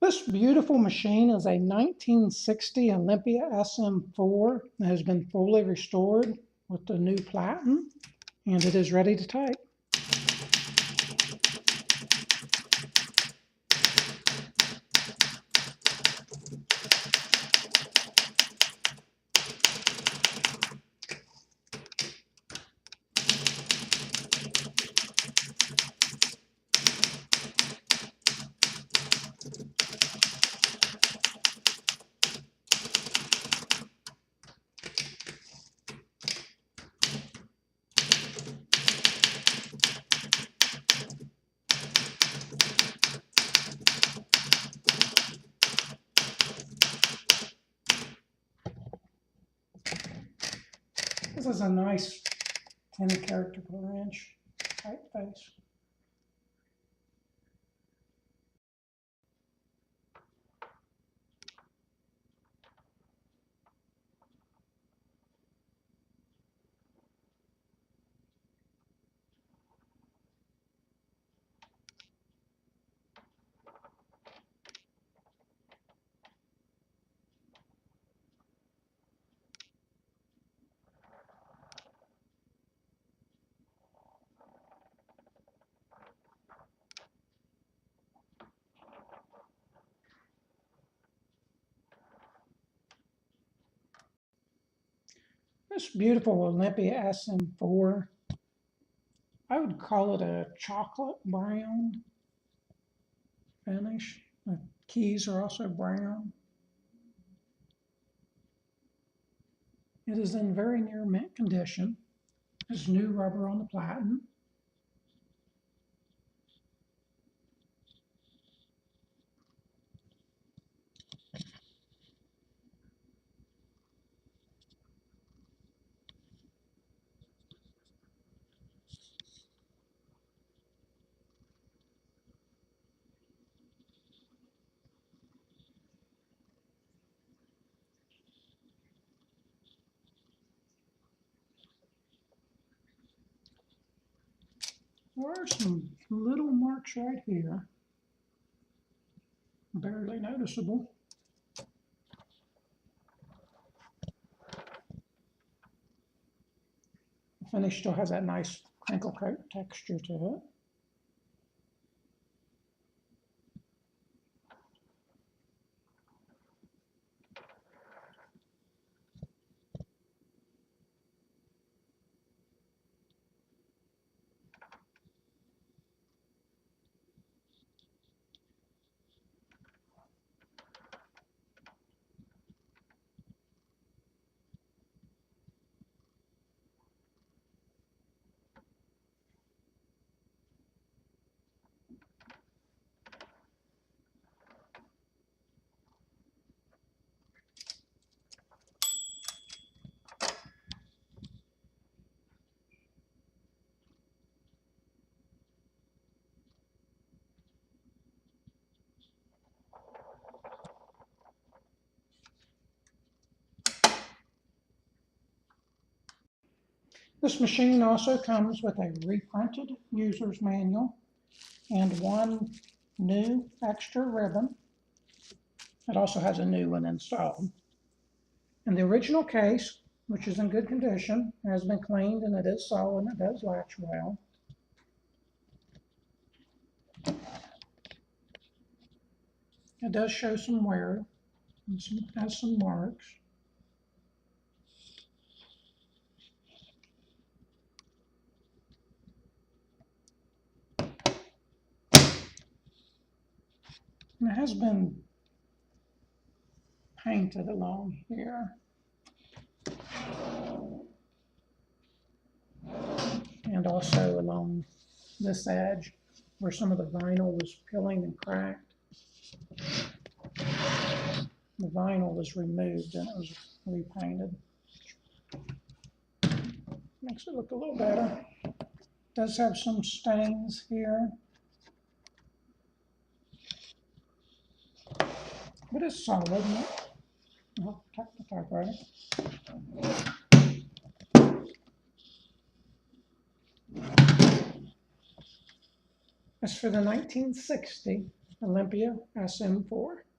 This beautiful machine is a 1960 Olympia SM4 that has been fully restored with the new platen, and it is ready to type. This is a nice 10 character per inch typeface. This beautiful Olympia SM4, I would call it a chocolate brown finish. The keys are also brown. It is in very near mint condition. There's new rubber on the platen. There are some little marks right here, barely noticeable. The finish still has that nice crinkle coat texture to it. This machine also comes with a reprinted user's manual and one new extra ribbon. It also has a new one installed. And the original case, which is in good condition, has been cleaned and it is solid and it does latch well. It does show some wear and has some marks. And it has been painted along here. And also along this edge where some of the vinyl was peeling and cracked. The vinyl was removed and it was repainted. Makes it look a little better. It does have some stains here, but it's solid, isn't it? I'll tap the typewriter. As for the 1960 Olympia SM4.